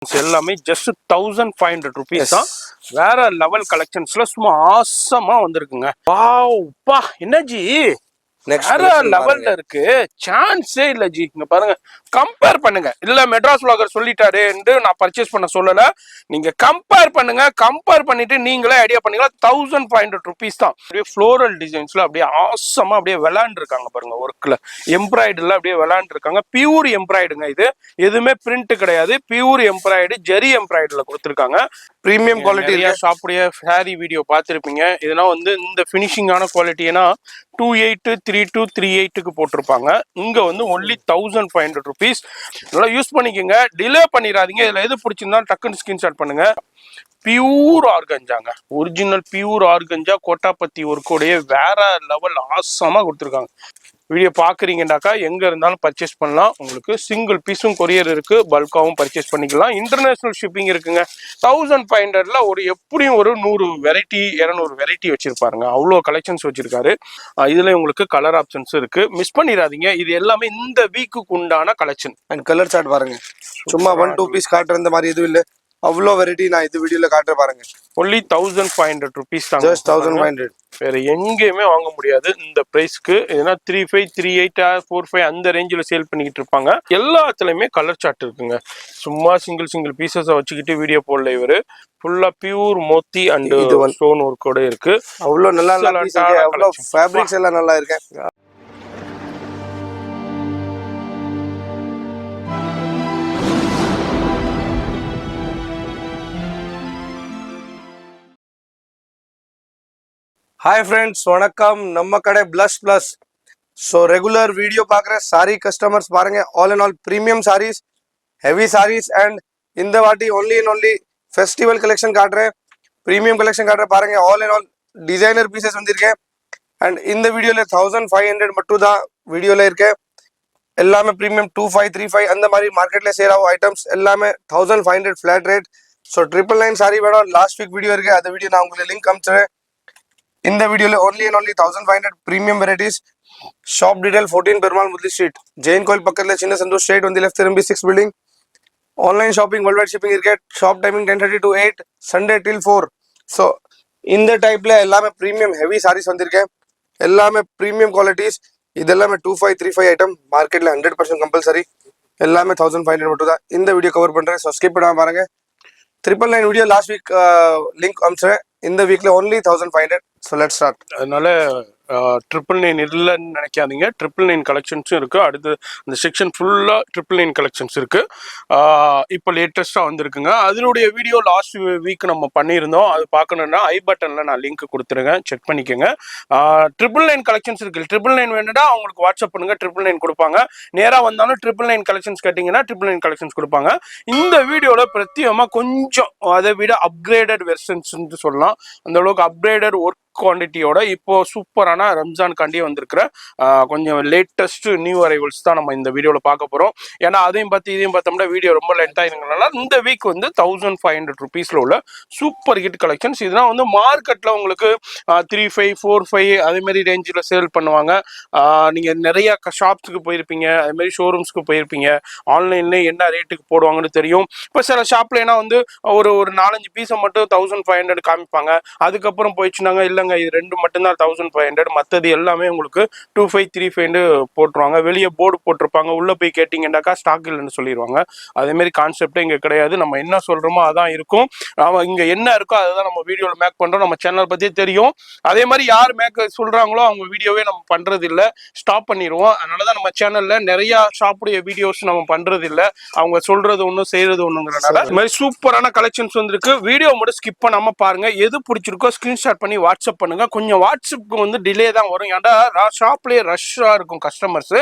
எல்லாமே just 1500 rupees தான். வேற லெவல் கலெக்ஷன்ஸ்ல சும்மா ஆசமா வந்திருக்குங்க. வாவ் பா என்ன ஜி வேற லெவல்ல இருக்கு. சான்ஸே இல்ல ஜி. இங்க பாருங்க, கம்பேர் பண்ணுங்க. இல்ல மெட்ராஸ் vlogger சொல்லிட்டாரு நான் பர்ச்சேஸ் பண்ண சொல்லல. நீங்க கம்பேர் பண்ணுங்க. கம்பேர் பண்ணிட்டு நீங்களே ஐடியா பண்ணிக்கலாம். 1500 rupees தான். அப்படியே ஃப்ளோரல் டிசைன்ஸ்ல அப்படியே ஆசமா அப்படியே விளையாண்டு இருக்காங்க பாருங்க. ஒர்க்ல எம்ப்ராய்டர்ல அப்படியே விளையாண்டு இருக்காங்க. பியூர் எம்ப்ராய்டுங்க. இது எதுவுமே பிரிண்ட் கிடையாது. பியூர் எம்ப்ராய்டு, ஜெரி எம்ப்ராய்டர்ல கொடுத்துருக்காங்க. Premium quality. ஷாப்புடைய சாரி வீடியோ பார்த்துருப்பீங்க. இதெல்லாம் வந்து இந்த ஃபினிஷிங்கான குவாலிட்டி. ஏன்னா 283238க்கு போட்டிருப்பாங்க. இங்க வந்து ஒன்லி 1500 rupees. நல்லா யூஸ் பண்ணிக்கோங்க. டிலே பண்ணிடாதீங்க. இதுல எது பிடிச்சிருந்தாலும் டக்குன்னு ஸ்கிரீன்ஷாட் பண்ணுங்க. பியூர் ஆர்கஞ்சாங்க. ஒரிஜினல் பியூர் ஆர்கஞ்சா கோட்டாப்பத்தி ஒர்க்கோடைய வேற லெவல் ஆசமா கொடுத்துருக்காங்க. வீடியோ பாக்குறீங்கன்னாக்கா எங்க இருந்தாலும் பர்ச்சேஸ் பண்ணலாம். உங்களுக்கு சிங்கிள் பீஸும் கொரியர் இருக்கு. பல்காவும் பர்ச்சேஸ் பண்ணிக்கலாம். இன்டர்நேஷனல் ஷிப்பிங் இருக்குங்க. 1500ல ஒரு எப்படியும் ஒரு 100 வெரைட்டி 200 வெரைட்டி வச்சிருப்பாருங்க. அவ்வளோ கலெக்ஷன்ஸ் வச்சிருக்காரு. இதுல உங்களுக்கு கலர் ஆப்ஷன்ஸ் இருக்கு. மிஸ் பண்ணிடாதீங்க. இது எல்லாமே இந்த வீக்குக்கு உண்டான கலெக்ஷன். அண்ட் கலர் சார்ட் பாருங்க. சும்மா 1-2 பீஸ் காட்டுற இந்த மாதிரி எதுவும் இல்லை. அவ்வளோ வெரைட்டி நான் இது வீடியோல காட்டுற பாருங்க. ஒன்லி 1500 rupees தான். ஜஸ்ட் 1500. வேற எங்கேயுமே வாங்க முடியாது இந்த பிரைஸ்க்கு. ஏன்னா 35, 38, 45 அந்த ரேஞ்சில் சேல் பண்ணிக்கிட்டு இருப்பாங்க. எல்லாத்துலயுமே கலர் சார்ட் இருக்குங்க. சும்மா சிங்கிள் பீசஸை வச்சுக்கிட்டு வீடியோ போடல. இவரு ஃபுல்லா பியூர் மோத்தி அண்ட் ஸ்டோன் ஒர்க்கோட இருக்கு. அவ்வளோ நல்லா அவ்வளோ ஃபேப்ரிக்ஸ் எல்லாம் நல்லா இருக்கு. हाय फ्रेंड्स वणक्कम நம்ம கடை plus plus. So regular video பார்க்குற சாரி கஸ்டமர்ஸ் பாருங்க. All and all premium saris, heavy saris and இந்த வாட்டி ஒன்லி ஃபெஸ்டிவல் கலெக்ஷன் காட்டுறேன். ப்ரீமியம் கலெக்ஷன் காட்டுறேன் பாருங்க. All and all designer pieces வந்திருக்கேன். அண்ட் இந்த வீடியோவில் 1500 மட்டும் தான் வீடியோவில் இருக்கு. எல்லாமே ப்ரீமியம் 2535 அந்த மாதிரி மார்க்கெட்டில் சேல் ஆகும் ஐட்டம்ஸ் எல்லாமே 1500 ஃபிளாட் ரேட். ஸோ 999 சாரி வேணும். லாஸ்ட் வீக் வீடியோ இருக்கு. அந்த வீடியோ நான் உங்களுக்கு லிங்க் அனுப்பிச்சுறேன். இந்த வீடியோல only 1500 premium varieties. Shop detail 14 Perumal Mudali street, Jain கோயில் பக்கத்துல சின்ன சந்தோஷ் ஸ்ட்ரீட் வந்து லெஃப்ட் திரும்பி 6 building. Online shopping world wide shipping இருக்கு. Shop timing 10:30 to 8, Sunday till 4. So இந்த டைப்ல எல்லாமே பிரீமியம் ஹெவி சாரீஸ் வந்திருக்கேன். எல்லாமே பிரீமியம் குவாலிட்டிஸ். இது எல்லாமே 2535 ஐட்டம். மார்க்கெட்ல 100% கம்பல்சரி. எல்லாமே 1500 மட்டும் தான் இந்த வீடியோ கவர் பண்றேன். ஸோ ஸ்கிப் பண்ணாம பாருங்க. 999 வீடியோ லாஸ்ட் வீக் லிங்க் அனுப்பிச்சுறேன். இந்த வீக்ல only 1500. So let's start. அதனால 999 இல்லைன்னு நினைக்காதீங்க. 999 கலெக்ஷன்ஸும் இருக்கு. அடுத்து அந்த செக்ஷன் ஃபுல்லா 999 கலெக்ஷன்ஸ் இருக்கு. இப்போ லேட்டஸ்டா வந்திருக்குங்க. அதனுடைய வீடியோ லாஸ்ட் வீக் நம்ம பண்ணியிருந்தோம். அது பார்க்கணும்னா ஐ பட்டன்ல நான் லிங்க் கொடுத்துருக்கேன், செக் பண்ணிக்கோங்க. 999 கலெக்ஷன்ஸ் இருக்கு. 999 வேணும்னா அவங்களுக்கு வாட்ஸ்அப் பண்ணுங்க, 999 கொடுப்பாங்க. நேராக வந்தாலும் 999 கலெக்ஷன்ஸ் கேட்டிங்கன்னா 999 கலெக்ஷன்ஸ் கொடுப்பாங்க. இந்த வீடியோல பிரத்யேகமா கொஞ்சம் அதை விட அப்கிரேடட் வெர்ஷன்ஸ் சொல்லலாம். அந்த அளவுக்கு அப்கிரேடட் ஒர்க் குவான்டிட்டியோட இப்போ சூப்பரான ரம்ஜான் காண்டி வந்திருக்கிற கொஞ்சம் லேட்டஸ்ட் நியூ அரைவல்ஸ் தான் நம்ம இந்த வீடியோல பார்க்க போறோம். ஏன்னா அதையும் பார்த்து இதையும் பார்த்தோம்னா வீடியோ ரொம்ப லென்த் ஆயிருங்கனால இந்த வீக் வந்து 1500 rupeesல உள்ள சூப்பர் ஹிட் கலெக்ஷன்ஸ். இதெல்லாம் வந்து மார்க்கெட்ல உங்களுக்கு 35, 45 அதே மாதிரி ரேஞ்சில் சேல் பண்ணுவாங்க. நீங்க நிறைய ஷாப்ஸுக்கு போயிருப்பீங்க, அதே மாதிரி ஷோரூம்ஸ்க்கு போயிருப்பீங்க. ஆன்லைன்ல என்ன ரேட்டுக்கு போடுவாங்கன்னு தெரியும். இப்போ சில ஷாப்ல ஏன்னா வந்து ஒரு 4-5 பீஸை மட்டும் 1500 காமிப்பாங்க. அதுக்கப்புறம் போயிடுச்சுனாங்க இல்லைங்க இது ரெண்டு மட்டும்தான் 1500, மற்றது எல்லாமே உங்களுக்கு 2535 போட்டுருவாங்க. வெளியே போர்டு போட்டிருப்பாங்க. உள்ள போய் கேட்டீங்கன்னாக்கா ஸ்டாக் இல்லைன்னு சொல்லிடுவாங்க. அதே மாதிரி கான்செப்டே இங்க கிடையாது. நம்ம என்ன சொல்றோமோ அதான் இருக்கும். இங்க என்ன இருக்கோ அதுதான் நம்ம வீடியோல மேக் பண்றோம். நம்ம சேனல் பத்தி தெரியும். அதே மாதிரி யார் மேக் சொல்றாங்களோ அவங்க வீடியோவே நம்ம பண்றது இல்லை, ஸ்டாப் பண்ணிடுவோம். அதனாலதான் நம்ம சேனல்ல நிறைய ஷாப்புடைய வீடியோஸ் நம்ம பண்றது இல்லை. அவங்க சொல்றது ஒன்றும் செய்யறது ஒண்ணுங்கிறனால இந்த மாதிரி சூப்பரான கலெக்ஷன்ஸ் வந்திருக்கு. வீடியோ மட்டும் ஸ்கிப் பண்ணாம பாருங்க. எது பிடிச்சிருக்கோ ஸ்கிரீன்ஷாட் பண்ணி வாட்ஸ்அப் பண்ணுங்க. கொஞ்சம் வாட்ஸ்அப்புக்கு வந்து டிலே தான் வரும். ஏன்னா ஷாப்லயே ரஷ்ஷா இருக்கும் கஸ்டமர்ஸ்.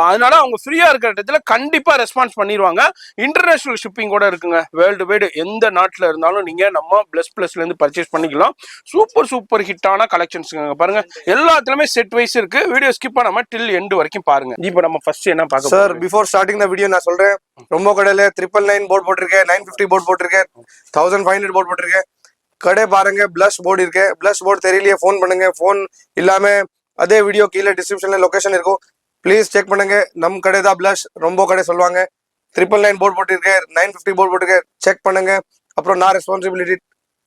அதனால அவங்க ஃப்ரீயா இருக்கிற இடத்துல கண்டிப்பா ரெஸ்பான்ஸ் பண்ணிடுவாங்க. இன்டர்நேஷனல் ஷிப்பிங் கூட இருக்குங்க. வேர்ல்டு வைடு எந்த நாட்டில் இருந்தாலும் நீங்க நம்ம பிளஸ்ல இருந்து பர்ச்சேஸ் பண்ணிக்கலாம். சூப்பர் ஹிட்டான கலெக்ஷன்ஸ் பாருங்க. எல்லாத்துலயுமே செட் வைஸ் இருக்கு. வீடியோ ஸ்கிப் பண்ணாம டில் எண்ட் வரைக்கும் பாருங்க. இப்போ நம்ம ஃபர்ஸ்ட் என்ன பார்க்க sir before starting the video நான் சொல்றேன். ரொம்ப கடையில 999 போர்டு போட்டிருக்கேன், 950 போர்டு போட்டிருக்கேன், 1500 போர்டு போட்டிருக்கேன். கடை பாருங்க, பிளஸ் போர்டு இருக்கு. பிளஸ் போர்டு தெரியலையே ஃபோன் பண்ணுங்க. ஃபோன் இல்லாம அதே வீடியோ கீழே டிஸ்கிரிப்ஷன்ல லொகேஷன் இருக்கும். ப்ளீஸ் செக் பண்ணுங்க. நம் கடை தான் பிளஸ். ரொம்ப கடை சொல்லுவாங்க. 999 போர்டு போட்டிருக்கேன், 950 போர்டு போட்டிருக்கேன், செக் பண்ணுங்க. அப்புறம் நான் ரெஸ்பான்சிபிலிட்டி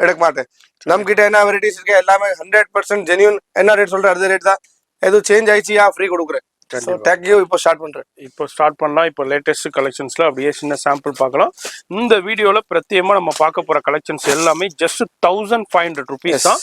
எடுக்க மாட்டேன். நம்ம கிட்ட என்ன வெரைட்டிஸ் இருக்கு எல்லாமே 100% ஜென்யூன். என்ன ரேட் சொல்றேன் அதே ரேட் தான். எதுவும் சேஞ்ச் ஆயிடுச்சியா ஃப்ரீ கொடுக்குறேன். So thank you. இப்போ ஸ்டார்ட் பண்றேன். இப்போ ஸ்டார்ட் பண்ணலாம். இப்போ லேட்டஸ்ட் கலெக்ஷன்ஸ்ல அப்படியே சின்ன சாம்பிள் பார்க்கலாம். இந்த வீடியோல பிரத்யேகமா நம்ம பார்க்க போற கலெக்ஷன்ஸ் எல்லாமே ஜஸ்ட் 1500 ருபீஸ் தான்.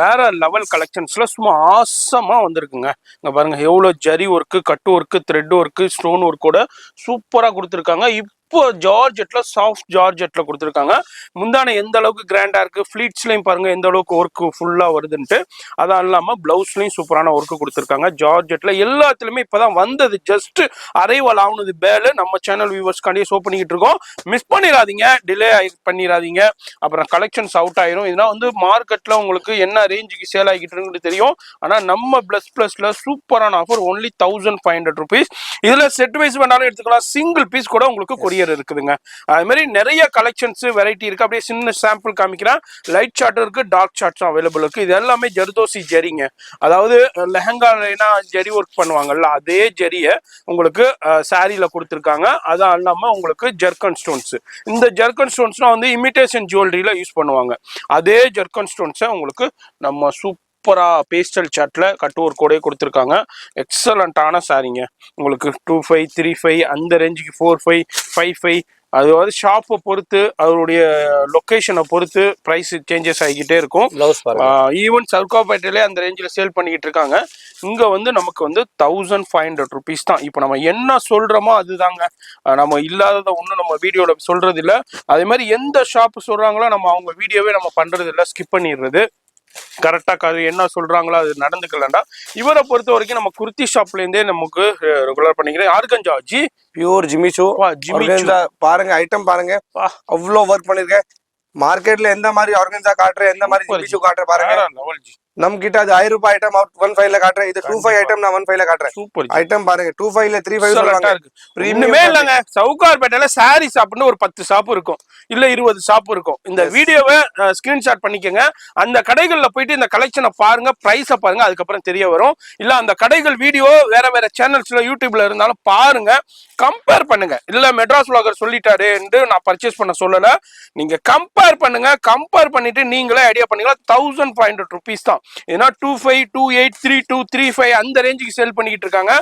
வேற லெவல் கலெக்ஷன்ஸ்ல சும்மா ஆசமா வந்திருக்குங்க. இங்க பாருங்க எவ்வளவு ஜரி ஒர்க்கு, கட்டு ஒர்க்கு, த்ரெட் ஒர்க்கு, ஸ்டோன் ஒர்க்கோட சூப்பரா கொடுத்துருக்காங்க. இப்போ ஜார்ஜெட்ல சாஃப்ட் ஜார்ஜெட்ல கொடுத்துருக்காங்க. முந்தான எந்த அளவுக்கு கிராண்டா இருக்கு, ஃபிளீட்ஸ்லயும் பாருங்க எந்த அளவுக்கு ஒர்க் ஃபுல்லா வருதுன்ட்டு. அதான் இல்லாம பிளவுஸ்லயும் சூப்பரான ஒர்க் கொடுத்துருக்காங்க. ஜார்ஜெட்ல எல்லாத்துலயுமே இப்பதான் வந்தது, ஜஸ்ட் அரைவல் ஆகுனது பேல நம்ம சேனல் வியூவர்ஸ்காண்டியே ஷோ பண்ணிக்கிட்டு இருக்கோம். மிஸ் பண்ணிடாதீங்க, டிலே பண்ணிடாதீங்க, அப்புறம் கலெக்ஷன்ஸ் அவுட் ஆயிரும். இதெல்லாம் வந்து மார்க்கெட்ல உங்களுக்கு என்ன ரேஞ்சுக்கு சேல் ஆகிட்டு இருக்குன்னு தெரியும். ஆனா நம்ம பிளஸ்ல சூப்பரான ஆஃபர் ஒன்லி 1500 ருபீஸ். இதுல செட் வைஸ் வேணாலும் எடுத்துக்கலாம், சிங்கிள் பீஸ் கூட உங்களுக்கு கொரியர் இருக்குதுங்க. அது மாதிரி நிறைய கலெக்ஷன்ஸ் வெரைட்டி இருக்கு. அப்படியே சின்ன சாம்பிள் காமிக்கிறேன். லைட் சார்ட் இருக்கு, டார்க் சார்ட்ஸும் அவைலபிள் இருக்கு. இது எல்லாமே ஜர்தோசி ஜரிங்க. அதாவது லெஹங்கால ஜரி ஒர்க் பண்ணுவாங்கல்ல, அதே ஜரிய உங்களுக்கு சாரியில கொடுத்துருக்காங்க. அதான் இல்லாம உங்களுக்கு ஜர்கன் ஸ்டோன்ஸ். இந்த ஜர்கன் ஸ்டோன்ஸ்லாம் வந்து இமிடேஷன் ஜுவல்லரியில யூஸ் பண்ணுவாங்க. அதே ஜர்கன் ஸ்டோன்ஸை உங்களுக்கு நம்ம சூப்பரா பேஸ்டல் சார்ட்ல கட்டு ஒர்க் கூட கொடுத்துருக்காங்க. எக்ஸலண்டான சாரிங்க. உங்களுக்கு 25, 35 அந்த ரேஞ்சுக்கு 45, 55, அதாவது ஷாப்பை பொறுத்து அதனுடைய லொக்கேஷனை பொறுத்து ப்ரைஸ் சேஞ்சஸ் ஆகிக்கிட்டே இருக்கும். ஈவன் சர்க்காப்பேட்டையிலே அந்த ரேஞ்சில் சேல் பண்ணிக்கிட்டு இருக்காங்க. இங்கே வந்து நமக்கு வந்து 1500 ருபீஸ் தான். இப்போ நம்ம என்ன சொல்கிறோமோ அதுதாங்க. நம்ம இல்லாததை ஒன்றும் நம்ம வீடியோவில் சொல்கிறது இல்லை. அதே மாதிரி எந்த ஷாப்பு சொல்கிறாங்களோ நம்ம அவங்க வீடியோவே நம்ம பண்ணுறது இல்லை, ஸ்கிப் பண்ணிடுறது. கரெக்டா என்ன சொல்றாங்களோ அது நடந்துக்கலண்டா. இவரை பொறுத்த வரைக்கும் நம்ம குர்த்தி ஷாப்ல இருந்தே நமக்கு ரெகுலர் பண்ணிக்கிறேன். ஆர்கஞ்சா ஜி பியூர் ஜிமிச்சோ பாருங்க, ஐட்டம் பாருங்க, அவ்வளோ ஒர்க் பண்ணிருக்கேன். மார்க்கெட்ல எந்த மாதிரி ஆர்கன்ஸா காட்டுறேன், எந்த மாதிரி ஜிமிச்சோ காட்டுறேன் பாருங்க. நம்ம கிட்ட அது 1000 ரூபாய் ஐட்டம் 15 காட்டுறேன். இது 25 ஐட்டம் நான் 15 காட்டுறேன். சூப்பர் ஐட்டம் பாருங்க. 25 35 சொல்றாங்க. இன்னுமே இல்லங்க, சவுகார்பேட்டையில சாரீஸ் அப்படின்னு ஒரு 10 ஷாப் இருக்கும், இல்ல 20 ஷாப் இருக்கும். இந்த வீடியோவை ஸ்கிரீன்ஷாட் பண்ணிக்கங்க. அந்த கடைகள்ல போயிட்டு இந்த கலெக்ஷனை பாருங்க, பிரைஸை பாருங்க, அதுக்கப்புறம் தெரிய வரும். இல்ல அந்த கடைகள் வீடியோ வேற வேற சேனல்ஸ்ல யூடியூப்ல இருந்தாலும் பாருங்க, கம்பேர் பண்ணுங்க. இல்ல மெட்ராஸ் vlogger சொல்லிட்டாரு என்று நான் பர்ச்சேஸ் பண்ண சொல்லல. நீங்க கம்பேர் பண்ணுங்க. கம்பேர் பண்ணிட்டு நீங்களே ஐடியா பண்ணிக்கலாம். 1500 ருபீஸ் தான். ஏன்னா 25, 28, 32, 35 அந்த ரேஞ்சுக்கு சேல் பண்ணிக்கிட்டு இருக்காங்க.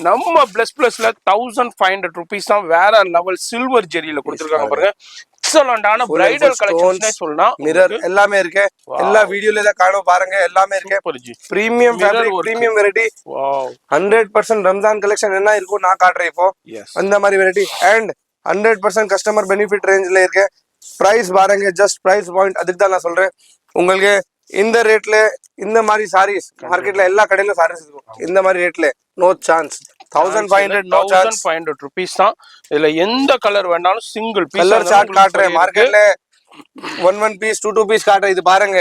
நம்ம பிளஸ்ல 1500 ருபீஸ் தான். வேற லெவல் சில்வர் ஜெரியில கொடுத்துருக்காங்க பாருங்க. எக்ஸலண்டான பிரைடல் கலெக்ஷன்ஸ்னே சொல்லலாம். மிரர் எல்லாமே இருக்கு. எல்லா வீடியோல தான் காணும் பாருங்க, எல்லாமே இருக்கு. Premium fabric, premium variety. 100% Ramzan collection என்ன இருக்கும் நான் காட்டுறேன் இப்போ. அந்த மாதிரி வெரைட்டி அண்ட் 100% கஸ்டமர் பெனிஃபிட் ரேஞ்ச்ல இருக்கு. பிரைஸ் பாருங்க, ஜஸ்ட் பிரைஸ் பாயிண்ட். அதுக்கு தான் நான் சொல்றேன் உங்களுக்கு இந்த ரேட்ல இந்த மாதிரி சாரீஸ் மார்க்கெட்ல எல்லா கடையிலும் சாரீஸ் இருக்கும். இந்த மாதிரி ரேட்ல நோ சான்ஸ். 1500 ருபீஸ் தான். இதுல எந்த கலர் வேணாலும் சிங்கிள் பீஸ் கலர் சார்ட் காட்டுறேன். மார்க்கெட்ல 1 பீஸ் 2 பீஸ் காட்டுறேன். இது பாருங்க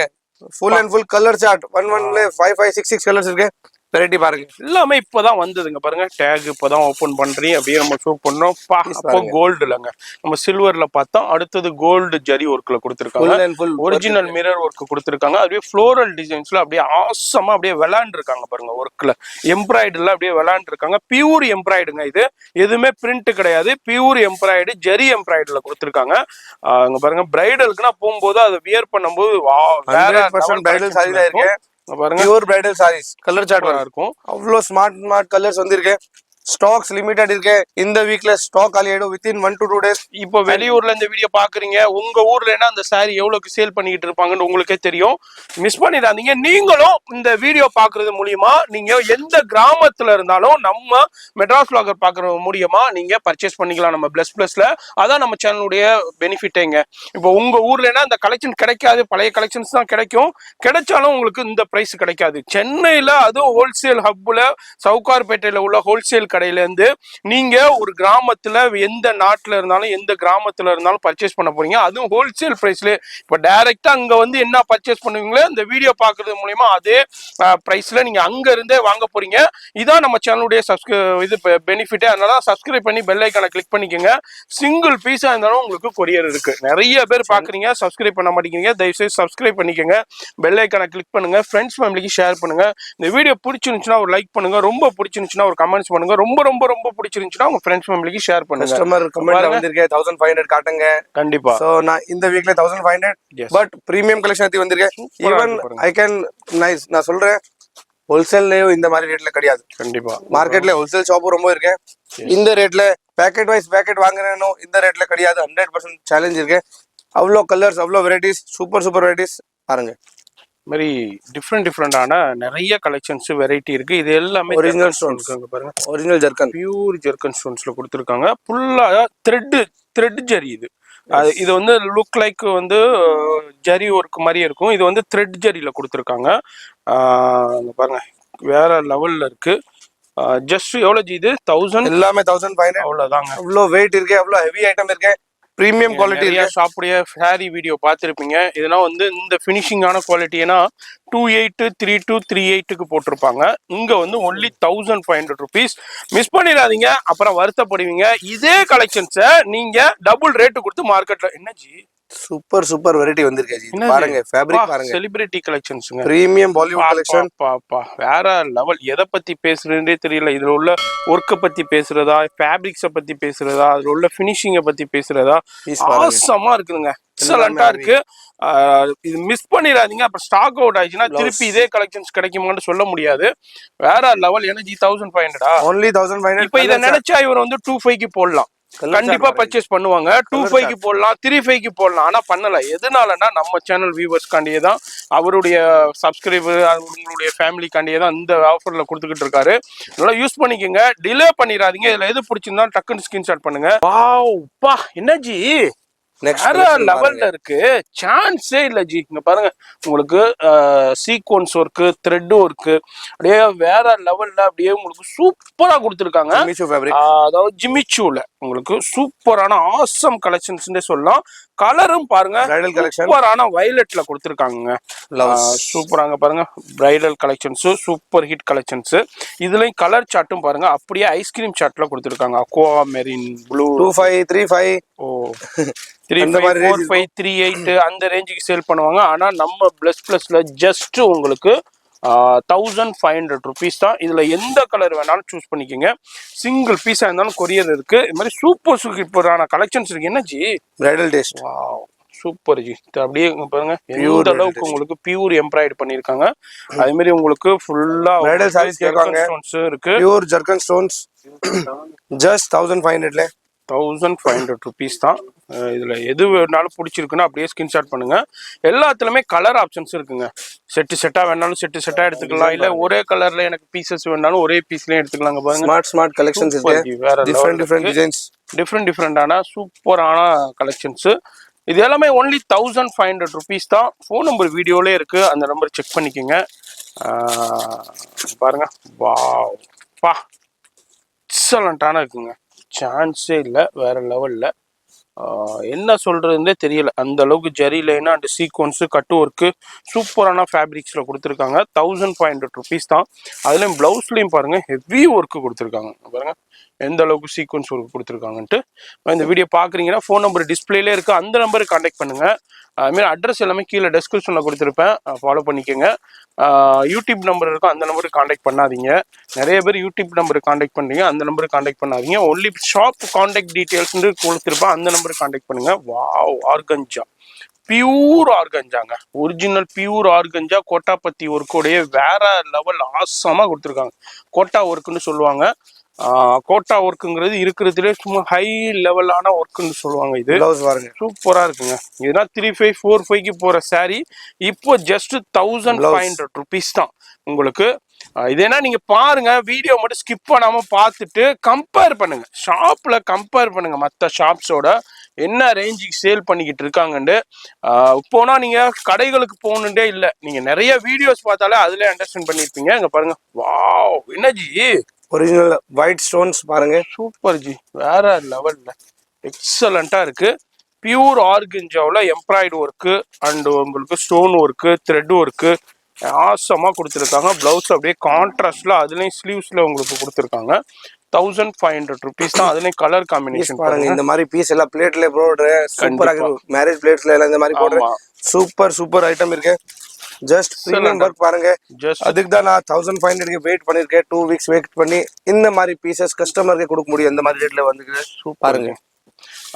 full and full colour chart. 1ல 5 5 6 6 கலர்ஸ் இருக்கு. வெரைட்டி பாருங்க, எல்லாமே இப்பதான் வந்ததுங்க பாருங்க. டேக் இப்பதான் ஓபன் பண்றீங்க, அப்படியே நம்ம ஷோ பண்ணோம். அப்போ கோல்டு இல்லங்க, நம்ம சில்வர்ல பார்த்தோம். அடுத்தது கோல்டு ஜரி ஒர்க்ல கொடுத்துருக்காங்க. ஒரிஜினல் மிரர் ஒர்க் கொடுத்துருக்காங்க. அப்படியே ஃப்ளோரல் டிசைன்ஸ்ல அப்படியே ஆசமா அப்படியே விளையாண்டு இருக்காங்க பாருங்க. ஒர்க்ல எம்ப்ராய்டர்ல அப்படியே விளையாண்டு இருக்காங்க. பியூர் எம்ப்ராய்டுங்க. இது எதுவுமே பிரிண்ட் கிடையாது, பியூர் எம்ப்ராய்டு ஜரி எம்ப்ராய்டுல கொடுத்துருக்காங்க. அங்க பாருங்க, பிரைடலுக்குன்னா போகும்போது அதை வியர் பண்ணும்போது பிரைடல் சாரி தான் இருக்கு பாருங்க. Pure bridal saris colour chart இருக்கும். அவ்வளோ ஸ்மார்ட் கலர்ஸ் வந்திருக்கு. ஸ்டாக்ஸ் லிமிடெட் இருக்கு. இந்த வீக்ல ஸ்டாக் காலி ஆயிடும் வித்தின் 1 to 2 days. இப்போ வெளியூர்ல இந்த வீடியோ பாக்குறீங்க, உங்க ஊர்ல என்ன அந்த சாரி எவ்வளவுக்கு சேல் பண்ணிட்டு இருப்பாங்கன்னு உங்களுக்கே தெரியும். மிஸ் பண்ணிடாதீங்க. நீங்களும் இந்த வீடியோ பாக்குறது மூலியமா நீங்க எந்த கிராமத்துல இருந்தாலும் நம்ம மெட்ராஸ் vlogger பாக்குறது மூலியமா நீங்க பர்ச்சேஸ் பண்ணிக்கலாம் நம்ம பிளஸ்ல. அதான் நம்ம சேனலுடைய பெனிஃபிட்டேங்க. இப்போ உங்க ஊர்ல என்ன அந்த கலெக்ஷன் கிடைக்காது, பழைய கலெக்ஷன்ஸ் தான் கிடைக்கும். கிடைச்சாலும் உங்களுக்கு இந்த பிரைஸ் கிடைக்காது. சென்னையில அதுவும் ஹோல்சேல் ஹப்ல சவுகார்பேட்டையில உள்ள ஹோல்சேல் கடையில இருந்து நீங்க ஒரு கிராமத்துல எந்த நாட்டுல இருந்தாலும் எந்த கிராமத்துல இருந்தாலும் பர்ச்சேஸ் பண்ண போறீங்க. அதுவும் ஹோல்சேல் பிரைஸ்ல. இப்ப டைரக்டா அங்க வந்து என்ன பர்ச்சேஸ் பண்ணுவீங்களோ இந்த வீடியோ பாக்குறது மூலமா அதே பிரைஸ்ல நீங்க அங்க இருந்தே வாங்க போறீங்க. இதான் நம்ம சேனலுடைய இது பெனிஃபிட். அதனால சப்ஸ்கிரைப் பண்ணி பெல் ஐக்கானை கிளிக் பண்ணிக்கோங்க. சிங்கிள் பீஸா இருந்தாலும் உங்களுக்கு கொரியர் இருக்கு. நிறைய பேர் பாக்குறீங்க, சப்ஸ்கிரைப் பண்ண மாட்டேங்கிறீங்க. தயவுசெய்து சப்ஸ்கிரைப் பண்ணிக்கோங்க, பெல் ஐக்கானை கிளிக் பண்ணுங்க, ஃப்ரெண்ட்ஸ் ஃபேமிலிக்கு ஷேர் பண்ணுங்க. இந்த வீடியோ பிடிச்சிருந்துச்சுன்னா ஒரு லைக் பண்ணுங்க, ரொம்ப பிடிச்சிருந்துச்சுன்னா ஒரு கமெண்ட்ஸ் பண்ணுங்க. ரொம்ப ரொம்ப ரொம்ப பிடிச்சிருந்துச்சுன்னா உங்க ஃப்ரெண்ட்ஸ் ஃபேமிலிக்கு ஷேர் பண்ணுங்க. கஸ்டமர் கமெண்ட்ல வந்திருக்கேன் 1500 காட்டுங்க. கண்டிப்பா. சோ நான் இந்த வீக்ல 1500 பட் பிரீமியம் கலெக்ஷன் எத்தி வந்திருக்கேன். ஈவன் ஐ கேன் நைஸ் நான் சொல்றேன் ஹோல்சேல்லயும் இந்த மாதிரி ரேட்ல கிடையாது. கண்டிப்பா மார்க்கெட்ல ஹோல்சேல் ஷாப்பும் ரொம்ப இருக்கு. இந்த ரேட்ல பேக்கெட் வைஸ் பேக்கெட் வாங்குறேனோ இந்த ரேட்ல கிடையாது. 100% சேலஞ்ச் இருக்கு. அவ்வளோ கலர்ஸ் அவ்வளோ வெரைட்டிஸ் சூப்பர் சூப்பர் வெரைட்டிஸ் பாருங்க. மாதிரி டிஃப்ரெண்டான நிறைய கலெக்ஷன்ஸ் வெரைட்டி இருக்கு. இது எல்லாமே ஒரிஜினல் ஸ்டோன்ஸ் பாருங்க. ஒரிஜினல் ஜர்க்கன் பியூர் ஜெர்கன் ஸ்டோன்ஸ்ல கொடுத்துருக்காங்க. ஃபுல்லா த்ரெட் ஜரி. இது வந்து லுக் லைக் வந்து ஜரி ஒர்க் மாதிரியே இருக்கும். இது வந்து த்ரெட் ஜரியில கொடுத்துருக்காங்க. பாருங்க வேற லெவல்ல இருக்கு. ஜஸ்ட் எவ்வளவு இது 1000 எல்லாமே 1500 அவ்வளவுதாங்க. அவ்வளோ வெயிட் இருக்கு. அவ்வளோ ஹெவி ஐட்டம் இருக்கு. பிரீமியம் குவாலிட்டி இருக்கு. ஷாப்புடைய சாரி வீடியோ பார்த்துருப்பீங்க. இதெல்லாம் வந்து இந்த ஃபினிஷிங்கான குவாலிட்டி. ஏன்னா 2832 38க்கு போட்டிருப்பாங்க. இங்க வந்து ஒன்லி 1500 rupees. மிஸ் பண்ணிடாதீங்க, அப்புறம் வருத்தப்படுவீங்க. இதே கலெக்ஷன்ஸை நீங்க டபுள் ரேட்டு கொடுத்து மார்க்கெட்ல என்னஜி சூப்பர் சூப்பர் வெரைட்டி வந்திருக்கு ஜி. பாருங்க ஃபேப்ரிக் பாருங்க. செலிபிரிட்டி கலெக்ஷன்ஸ்ங்க. Premium Bollywood collection. வேற லெவல். எதை பத்தி பேசுறதுன்றே தெரியல. இதுல உள்ள ஒர்க்கை பத்தி பேசுறதா, ஃபேப்ரிக்ஸை பத்தி பேசுறதா, அதுல உள்ள ஃபினிஷிங்கை பத்தி பேசுறதா, ஆசமா இருக்குதுங்க. எக்ஸலண்டா இருக்கு. இது மிஸ் பண்ணிடாதீங்க. அப்புறம் ஸ்டாக் அவுட் ஆயிடுச்சுன்னா திருப்பி இதே கலெக்ஷன்ஸ் கிடைக்குமான்னு சொல்ல முடியாது. வேற லெவல். Energy 1500 only 1500. இப்ப இதை நினைச்சா இவர் வந்து 25க்கு போடலாம். கண்டிப்பா பர்ச்சேஸ் பண்ணுவாங்க. 25க்கு போடலாம், 35க்கு போடலாம். ஆனா பண்ணல. எதனாலன்னா நம்ம சேனல் வியூவர்ஸ் காண்டியே தான், அவருடைய சப்ஸ்கிரைபர் உங்களுடைய ஃபேமிலி காண்டியே தான் இந்த ஆஃபர்ல கொடுத்துக்கிட்டு இருக்காரு. நல்லா யூஸ் பண்ணிக்கோங்க. டிலே பண்ணிடாதீங்க. இதுல எது பிடிச்சிருந்தா டக்குன்னு ஸ்கிரீன்ஷாட் பண்ணுங்க. வாவ் பா என்னஜி வேற லெவல்ல இருக்கு. சான்ஸே இல்ல ஜி. இங்க பாருங்க உங்களுக்கு சீக்வன்ஸ் ஒர்க்கு, த்ரெட் ஒர்க்கு அப்படியே வேற லெவல்ல அப்படியே உங்களுக்கு சூப்பரா கொடுத்துருக்காங்க. அதாவது ஜிமிச்சூல உங்களுக்கு சூப்பரான ஆசம் கலெக்ஷன்ஸ்னே சொல்லலாம். கலரும் பாருங்க சூப்பரான வயலட்ல கொடுத்துருக்காங்க. சூப்பராங்க பாருங்க. Bridal collections super hit collections. இதுலயும் கலர் சார்ட்டும் பாருங்க அப்படியே ஐஸ்கிரீம் சார்ட்ல கொடுத்துருக்காங்க. அக்வா மெரின் ப்ளூ 2535 ஓ 354538 அந்த ரேஞ்சுக்கு சேல் பண்ணுவாங்க. ஆனா நம்ம பிளஸ்ல ஜஸ்ட் உங்களுக்கு 1500 rupees தான். இதுல எந்த கலர் வேணாலும் சூஸ் பண்ணிக்கோங்க. சிங்கிள் பீஸா இருந்தாலும் கொரியர் இருக்கு. இது மாதிரி சூப்பர் சூப்பரான கலெக்ஷன்ஸ் இருக்கு. என்ன G bridal taste super G. அப்படியே பாருங்க எந்த அளவுக்கு உங்களுக்கு பியூர் எம்ப்ராய்டரி பண்ணிருக்காங்க. அதே மாதிரி உங்களுக்கு ஃபுல்லா பிரைடல் சாரீஸ் கேட்காங்க. இருக்கு பியூர் ஜர்கன் ஸ்டோன்ஸ் ஜஸ்ட் 1500ல 1500 rupees தான். இதுல எது வேணாலும் பிடிச்சிருக்குன்னா அப்படியே ஸ்கிரீன்ஷாட் பண்ணுங்க. எல்லாத்துலயுமே கலர் ஆப்ஷன்ஸ் இருக்குங்க. செட்டா வேணாலும் செட்டா எடுத்துக்கலாம். இல்ல ஒரே கலர்ல எனக்கு பீசஸ் வேணாலும் ஒரே பீஸ்லயும் எடுத்துக்கலாங்க. பாருங்க ஸ்மார்ட் கலெக்ஷன்ஸ் இருக்கு. வேற டிஃபரெண்ட் டிசைன்ஸ் டிஃபரெண்டான சூப்பரான கலெக்ஷன்ஸ். இது எல்லாமே ஒன்லி 1500 rupees தான். ஃபோன் நம்பர் வீடியோலே இருக்கு. அந்த நம்பர் செக் பண்ணிக்கோங்க. பாருங்க வாவ் பா எக்ஸலண்டான இருக்குங்க. சான்ஸே இல்லை. வேற லெவல்ல என்ன சொல்றதுன்னே தெரியல. அந்த அளவுக்கு ஜரி லைனா அண்ட் சீக்வன்ஸு கட்டு ஒர்க்கு சூப்பரான ஃபேப்ரிக்ஸ்ல கொடுத்துருக்காங்க. 1500 rupees தான். அதுலயும் பிளவுஸ்லயும் பாருங்க ஹெவி ஒர்க்கு கொடுத்துருக்காங்க. பாருங்க எந்த அளவுக்கு சீக்வன்ஸ் ஒர்க் கொடுத்துருக்காங்கன்ட்டு. இந்த வீடியோ பாக்குறீங்கன்னா ஃபோன் நம்பர் டிஸ்பிளேலே இருக்கு. அந்த நம்பருக்கு கான்டாக்ட் பண்ணுங்க. அதுமாரி அட்ரஸ் எல்லாமே கீழே டெஸ்கிரிப்ஷனில் கொடுத்துருப்பேன். ஃபாலோ பண்ணிக்கோங்க. யூடியூப் நம்பர் இருக்கும். அந்த நம்பருக்கு கான்டாக்ட் பண்ணாதீங்க. நிறைய பேர் யூடியூப் நம்பருக்கு கான்டாக்ட் பண்ணுறீங்க. அந்த நம்பருக்கு கான்டாக்ட் பண்ணாதீங்க. ஒன்லி ஷாப் கான்டாக்ட் டீட்டெயில்ஸ் கொடுத்துருப்பேன். அந்த நம்பருக்கு கான்டாக்ட் பண்ணுங்க. வாவ் ஆர்கஞ்சா பியூர் ஆர்கஞ்சாங்க. ஒரிஜினல் பியூர் ஆர்கஞ்சா கோட்டாப்பத்தி ஒர்க்கோடைய வேற லெவல் ஆசமா கொடுத்துருக்காங்க. கோட்டா ஒர்க்குன்னு சொல்லுவாங்க. கோட்டா ஒர்க்குங்கிறது இருக்கிறதுலே சும்மா ஹை லெவலான ஒர்க்குன்னு சொல்லுவாங்க. இது சூப்பரா இருக்குங்க. இதுனா 3545க்கு போற சாரி இப்போ ஜஸ்ட் 1500 rupees தான் உங்களுக்கு. இதேனா நீங்க பாருங்க, வீடியோ மட்டும் ஸ்கிப் பண்ணாம பார்த்துட்டு கம்பேர் பண்ணுங்க. ஷாப்ல கம்பேர் பண்ணுங்க மற்ற ஷாப்ஸோட என்ன ரேஞ்சுக்கு சேல் பண்ணிக்கிட்டு இருக்காங்கன்னு. போனா நீங்க கடைகளுக்கு போகணுன்றே இல்லை, நீங்க நிறைய வீடியோஸ் பார்த்தாலே அதுல அண்டர்ஸ்டாண்ட் பண்ணிருப்பீங்க. இங்க பாருங்க வாவ் என்ன ஜி ஒரிஜினல் ஒயிட் ஸ்டோன்ஸ் பாருங்க. சூப்பர் ஜி வேற லெவல்ல எக்ஸலண்டா இருக்கு. பியூர் ஆர்கஞ்சாவில் எம்ப்ராய்டு ஒர்க்கு அண்ட் உங்களுக்கு ஸ்டோன் ஒர்க்கு த்ரெட் ஒர்க்கு ஆசமா கொடுத்துருக்காங்க. பிளவுஸ் அப்படியே கான்ட்ராஸ்ட்ல அதுலயும் ஸ்லீவ்ஸ்ல உங்களுக்கு கொடுத்துருக்காங்க. 1500 rupees தான். அதுலயும் கலர் காம்பினேஷன் பாருங்க. இந்த மாதிரி பீஸ் எல்லாம் பிளேட்ல போடுற சூப்பரா இருக்கு. மேரேஜ் பிளேட்ஸ்ல எல்லாம் இந்த மாதிரி போடுற சூப்பர் ஐட்டம் இருக்கு. ஜஸ்ட் ப்ரீமியம் ஒர்க் பாருங்க. ஜஸ்ட் அதுக்கு தான் நான் 1500 வெயிட் பண்ணிருக்கேன். 2 வீக்ஸ் வெயிட் பண்ணி இந்த மாதிரி பீசஸ் கஸ்டமருக்கு கொடுக்க முடியும். இந்த மாதிரி ரேட்ல வந்து பாருங்க.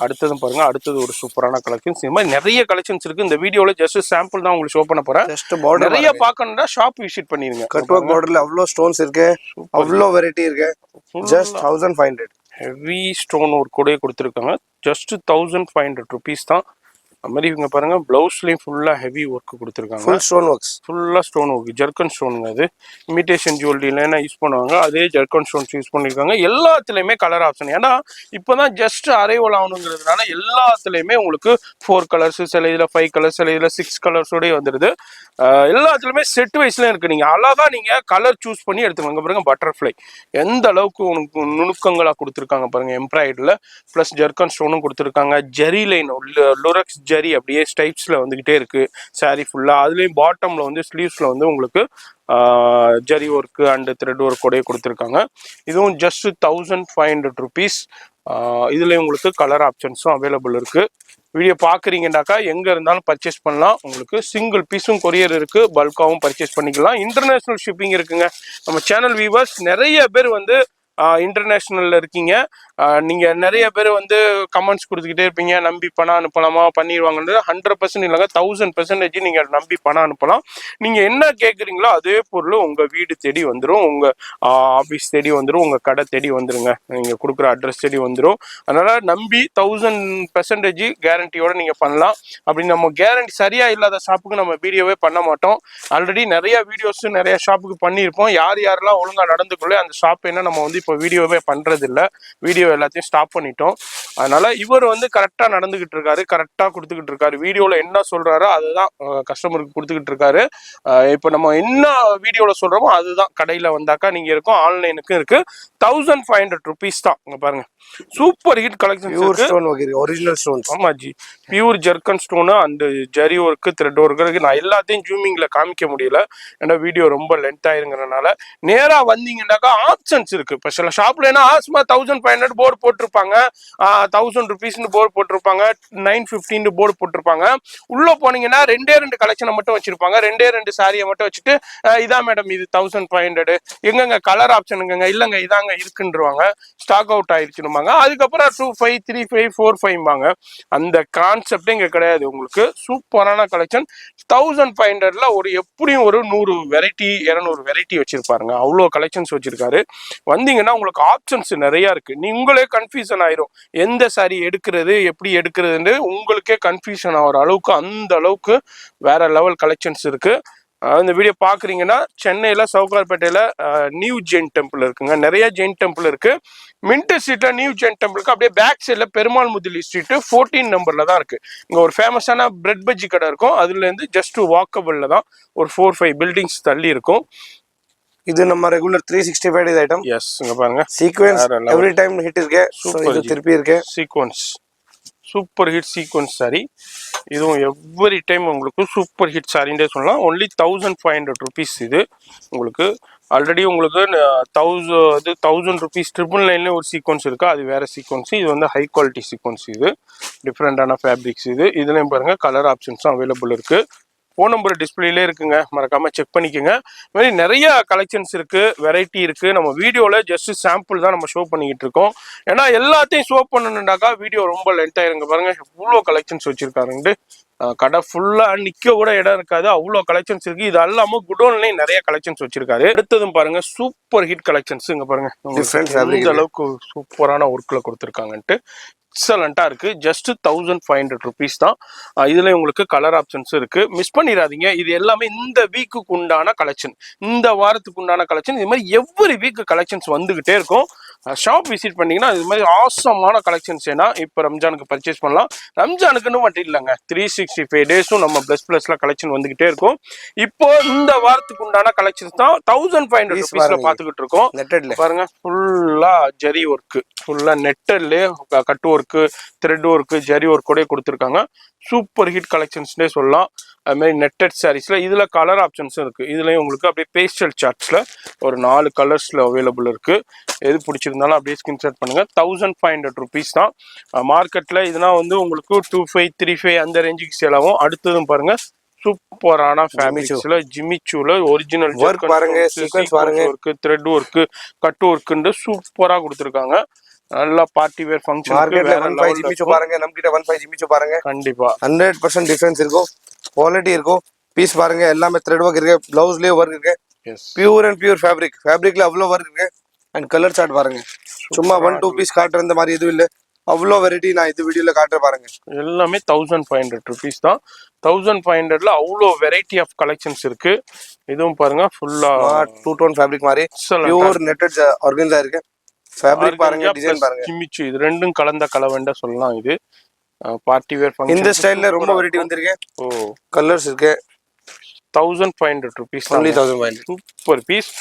அடுத்ததும் பாருங்க, அடுத்தது ஒரு சூப்பரான கலெக்ஷன்ஸ். இந்த மாதிரி நிறைய கலெக்ஷன்ஸ் இருக்கு. இந்த வீடியோல ஜஸ்ட் சாம்பிள் தான் உங்களுக்கு ஷோ பண்ண போறேன். ஜஸ்ட் பார்டர் நிறைய பார்க்கணும்னா ஷாப் விசிட் பண்ணிருங்க. கட் ஒர்க் பார்டர்ல அவ்வளோ ஸ்டோன்ஸ் இருக்கு, அவ்வளோ வெரைட்டி இருக்கு. ஜஸ்ட் 1500 ஹெவி ஸ்டோன் ஒர்க் கூட கொடுத்துருக்காங்க. ஜஸ்ட் 1500 rupees தான். அது மாதிரி இவங்க பாருங்க, பிளவுஸ்லயும் ஃபுல்லா ஹெவி ஒர்க் கொடுத்துருக்காங்க. ஃபுல் ஸ்டோன் ஒர்க்ஸ், ஃபுல்லா ஸ்டோன் ஒர்க், ஜர்க்கன் ஸ்டோனுங்க. அது இமிடேஷன் ஜுவல்லரியில என்ன யூஸ் பண்ணுவாங்க, அதே ஜர்க்கன் ஸ்டோன்ஸ் யூஸ் பண்ணிருக்காங்க. எல்லாத்துலயுமே கலர் ஆப்ஷன். ஏன்னா இப்பதான் ஜஸ்ட் அரைவல் ஆகணுங்கிறதுனால எல்லாத்துலயுமே உங்களுக்கு 4 கலர்ஸ், சில இதுல 5 கலர்ஸ், சில இதுல 6 கலர்ஸோடய வந்துடுது. எல்லாத்துலயுமே செட் வைஸ்ல இருக்கு. நீங்க அழகா நீங்க கலர் சூஸ் பண்ணி எடுத்துக்கோங்க. பாருங்க பட்டர்ஃப்ளை எந்த அளவுக்கு உனக்கு நுணுக்கங்களா கொடுத்துருக்காங்க பாருங்க. எம்ப்ராய்டர்ல பிளஸ் ஜர்க்கன் ஸ்டோனும் கொடுத்துருக்காங்க. ஜெரி லைன், லுரக்ஸ் ஜரி அப்படியே ஸ்டைப்ஸ்ல வந்துகிட்டே இருக்கு சாரி ஃபுல்லா. அதுலயும் பாட்டம்ல வந்து ஸ்லீவ்ஸ்ல வந்து உங்களுக்கு zari work and thread work கூட கொடுத்துருக்காங்க. இதுவும் ஜஸ்ட் 1500 rupees. இதுல உங்களுக்கு கலர் ஆப்ஷன்ஸும் அவைலபிள் இருக்கு. வீடியோ பாக்குறீங்கன்னாக்கா எங்க இருந்தாலும் பர்ச்சேஸ் பண்ணலாம். உங்களுக்கு சிங்கிள் பீஸும் கொரியர் இருக்கு, பல்காவும் பர்ச்சேஸ் பண்ணிக்கலாம். இன்டர்நேஷனல் ஷிப்பிங் இருக்குங்க. நம்ம சேனல் வியூவர்ஸ் நிறைய பேர் வந்து இன்டர்நேஷனல்ல இருக்கீங்க. நீங்க நிறைய பேர் வந்து கமெண்ட்ஸ் கொடுத்துக்கிட்டே இருப்பீங்க, நம்பி பணம் அனுப்பலாமா, பண்ணிடுவாங்கன்றது 100% இல்லைங்க, 1000% நீங்க நம்பி பணம் அனுப்பலாம். நீங்க என்ன கேட்குறீங்களோ அதே பொருள் உங்க வீடு தேடி வந்துடும், உங்க ஆஃபீஸ் தேடி வந்துடும், உங்க கடை தேடி வந்துருங்க. நீங்க கொடுக்குற அட்ரஸ் தேடி வந்துடும். அதனால நம்பி 1000% கேரண்டியோட நீங்க பண்ணலாம். அப்படி நம்ம கேரண்டி சரியா இல்லாத ஷாப்புக்கு நம்ம வீடியோவே பண்ண மாட்டோம். ஆல்ரெடி நிறைய வீடியோஸ் நிறைய ஷாப்புக்கு பண்ணியிருப்போம். யாரெல்லாம் ஒழுங்கா நடந்துக்குள்ளே அந்த ஷாப் என்ன நம்ம வந்து இப்போ வீடியோவே பண்றது இல்லை. வீடியோ எல்லாத்தையும் ஸ்டாப் பண்ணிட்டோம். அதனால இவர் வந்து கரெக்டா நடந்துகிட்டு இருக்காரு, கரெக்டா கொடுத்துக்கிட்டு இருக்காரு. வீடியோல என்ன சொல்றாரோ அதுதான் கஸ்டமருக்கு கொடுத்துக்கிட்டு இருக்காரு. இப்போ நம்ம என்ன வீடியோல சொல்றோமோ அதுதான் கடையில வந்தாக்கா நீங்க இருக்கும், ஆன்லைனுக்கும் இருக்கு. 1500 rupees தான். இங்க பாருங்க, super hit collection. Original stones. ஆமா ji, pure zircon stone and zari work, thread work இருக்கு. நான் எல்லாத்தையும் ஜூமிங்ல காமிக்க முடியல, ஏன்னா வீடியோ ரொம்ப லென்த் ஆயிருங்கிறனால. நேரா வந்தீங்கன்னாக்கா ஆப்ஷன்ஸ் இருக்கு. இப்போ சில ஷாப்ல என்ன ஆஸ்மா 1500 போர்டு போட்டிருப்பாங்க, 1000 rupees போர்டு போட்டிருப்பாங்க, 950 போர்டு போட்டிருப்பாங்க. உள்ள போனீங்கன்னா 2 கலெக்ஷனை மட்டும் வச்சிருப்பாங்க. 2 சாரியை மட்டும் வச்சுட்டு இதான் மேடம் இது 1500, எங்கங்க கலர் ஆப்ஷனுங்க, இல்லங்க இதாங்க இருக்குன்றுவாங்க, ஸ்டாக் அவுட் ஆயிடுச்சுன்னுவாங்க. அதுக்கப்புறம் 25, 35, 45 அந்த கான்செப்டே இங்க கிடையாது. உங்களுக்கு சூப்பரான கலெக்ஷன். 1500ல ஒரு எப்படியும் ஒரு 100 வெரைட்டி 200 வெரைட்டி வச்சிருப்பாருங்க. அவ்வளோ கலெக்ஷன்ஸ் வச்சிருக்காரு. வந்தீங்கன்னா உங்களுக்கு ஆப்ஷன்ஸ் நிறைய இருக்கு. நீங்களே கன்ஃபியூஷன் ஆயிரும், எந்த சாரி எடுக்கிறது, எப்படி எடுக்கிறதுன்னு உங்களுக்கே கன்ஃபியூஷன் ஆகிற அளவுக்கு அந்த அளவுக்கு வேற லெவல் கலெக்ஷன்ஸ் இருக்கு. இந்த வீடியோ பாக்குறீங்கன்னா சென்னையில சவுகார்பேட்டையில நியூ ஜெயின் டெம்பிள் இருக்குங்க. நிறைய ஜெயின் டெம்பிள் இருக்கு. மின்ட் ஸ்ட்ரீட்ல நியூ ஜெயின் டெம்பிளுக்கு அப்படியே பேக் சைட்ல பெருமாள் முதிலி ஸ்ட்ரீட் 14 நம்பர்ல தான் இருக்கு. இங்க ஒரு ஃபேமஸான பிரெட் பஜ்ஜி கடை இருக்கும். அதுல இருந்து ஜஸ்ட் வாக்கபிள்ல தான் ஒரு 4-5 பில்டிங்ஸ் தள்ளி இருக்கும். இது நம்ம ரெகுலர் 365 ஐட்டம். எஸ், இங்க பாருங்க, சீக்வென்ஸ் எவ்ரி டைம் ஹிட் இருக்கு. இது திருப்பி இருக்கு. Sequence super hit sequence sorry. இதுவும் எவ்ரி டைம் உங்களுக்கு சூப்பர் ஹிட் சாரின்றே சொல்லலாம். Only 1500 rupees. இது உங்களுக்கு ஆல்ரெடி உங்களுக்கு 1000 rupees 999 ஒரு சீக்வன்ஸ் இருக்கு, அது வேற சீக்வன்ஸ். இது வந்து ஹை குவாலிட்டி சீக்வன்ஸ். இது டிஃப்ரெண்டான ஃபேப்ரிக்ஸ். இதுலயும் பாருங்க கலர் ஆப்ஷன்ஸும் அவைலபிள் இருக்கு. ஃபோன் நம்பர் டிஸ்பிளேலே இருக்குங்க, மறக்காம செக் பண்ணிக்கோங்க. இது மாதிரி நிறைய கலெக்ஷன்ஸ் இருக்கு, வெரைட்டி இருக்கு. நம்ம வீடியோல ஜஸ்ட் சாம்பிள் தான் நம்ம ஷோ பண்ணிக்கிட்டு இருக்கோம். ஏன்னா எல்லாத்தையும் ஷோ பண்ணணுண்டாக்கா வீடியோ ரொம்ப லென்த் ஆயிருங்க. பாருங்க இவ்வளோ கலெக்ஷன்ஸ் வச்சிருக்காருன்ட்டு. கடை ஃபுல்லா நிக்க கூட இடம் இருக்காது, அவ்வளோ கலெக்ஷன்ஸ் இருக்கு. இது அல்லாம குடோன்லயும் நிறைய கலெக்ஷன்ஸ் வச்சிருக்காரு. அடுத்ததும் பாருங்க சூப்பர் ஹிட் கலெக்ஷன்ஸ். இங்க பாருங்க எந்த அளவுக்கு சூப்பரான ஒர்க்ல கொடுத்துருக்காங்கன்ட்டு. எக்ஸலண்டா இருக்கு. ஜஸ்ட் 1500 rupees தான். இதுல உங்களுக்கு கலர் ஆப்ஷன்ஸ் இருக்கு, மிஸ் பண்ணிடாதீங்க. இது எல்லாமே இந்த வீக்குக்கு உண்டான கலெக்ஷன், இந்த வாரத்துக்கு உண்டான கலெக்ஷன். இது மாதிரி எவ்ரி வீக் கலெக்ஷன்ஸ் வந்துகிட்டே இருக்கும். ஷாப் விசிட் பண்ணீங்கன்னா இது மாதிரி ஆசமான கலெக்ஷன்ஸ். ஏன்னா இப்போ ரம்ஜானுக்கு பர்ச்சேஸ் பண்ணலாம். ரம்ஜானுக்குன்னு மட்டும் இல்லைங்க, 365 டேஸும் நம்ம பிளஸ்ல கலெக்ஷன் வந்துகிட்டே இருக்கும். இப்போ இந்த வாரத்துக்கு உண்டான கலெக்ஷன்ஸ் தான் 1500 rupeesல பாத்துக்கிட்டு இருக்கோம். பாருங்க ஃபுல்லா ஜரி ஒர்க், ஃபுல்லா நெட்டட்லயே cut work, thread work, zari work கூட கொடுத்துருக்காங்க. சூப்பர் ஹிட் கலெக்ஷன்ஸ்னே சொல்லலாம். அது மாதிரி நெட்டட் சாரீஸ்ல இதுல கலர் ஆப்ஷன்ஸும் இருக்கு. இதுலயும் உங்களுக்கு அப்படியே பேஸ்டல் சார்ட்ஸ்ல ஒரு 4 கலர்ஸ்ல அவைலபிள் இருக்கு. எது பிடிச்சிருந்தாலும் அப்படியே ஸ்கிரீன்ஷாட் பண்ணுங்க. 1500 rupees தான். மார்க்கெட்ல இதெல்லாம் வந்து உங்களுக்கு 25, 35 அந்த ரேஞ்சுக்கு சேல் ஆகும். அடுத்ததும் பாருங்க சூப்பரான Jimmy Choo. ஃபேப்ரிக்ஸ்ல ஜிமிச்சூல ஒரிஜினல் Work பாருங்க, sequence பாருங்க. ஒர்க், த்ரெட் ஒர்க், கட் ஒர்க்னு சூப்பரா கொடுத்துருக்காங்க. நல்லா பார்ட்டி வேர் ஃபங்க்ஷனுக்கு மார்க்கெட்ல வேற 1.5 லெவல்ல Jimmy Choo இருக்கும். பாருங்க, நம்ம கிட்ட 1.5 Jimmy Choo பாருங்க. கண்டிப்பா 100% டிஃபரன்ஸ் இருக்கும், குவாலிட்டி இருக்கும். பீஸ் பாருங்க, எல்லாமே த்ரெட் ஒர்க் இருக்கு, பிளவுஸ்லயே ஒர்க் இருக்கு. Yes pure and pure fabric, ஃபேப்ரிக்ல அவ்வளோ ஒர்க் இருக்கு. அண்ட் கலர் சார்ட் பாருங்க, சும்மா 1-2 பீஸ் காட்டுற இந்த மாதிரி எதுவும் இல்லை. அவ்வளோ வெரைட்டி நான் இது வீடியோல காட்டுறேன் பாருங்க. எல்லாமே 1500 ருபீஸ் தான். 1500ல அவ்வளோ வெரைட்டி ஆஃப் கலெக்ஷன்ஸ் இருக்கு. இதுவும் பாருங்க ஃபுல்லா டூ டோன் ஃபேப்ரிக் மாதிரி பியூர் நெட்டட் ஆர்கன்ஸா இருக்கு. ஃபேப்ரிக் பாருங்க, டிசைன் பாருங்க. ஜிமிச்சு இது ரெண்டும் கலந்த கலவண்ட சொல்லலாம். இது பார்ட்டி வேர் ஃபங்க்ஷன் இந்த ஸ்டைல்ல ரொம்ப வெரைட்டி வந்திருக்கு. ஓ கலர்ஸ் இருக்கு. 1500 ருபீஸ் தான். only 1500. Super piece.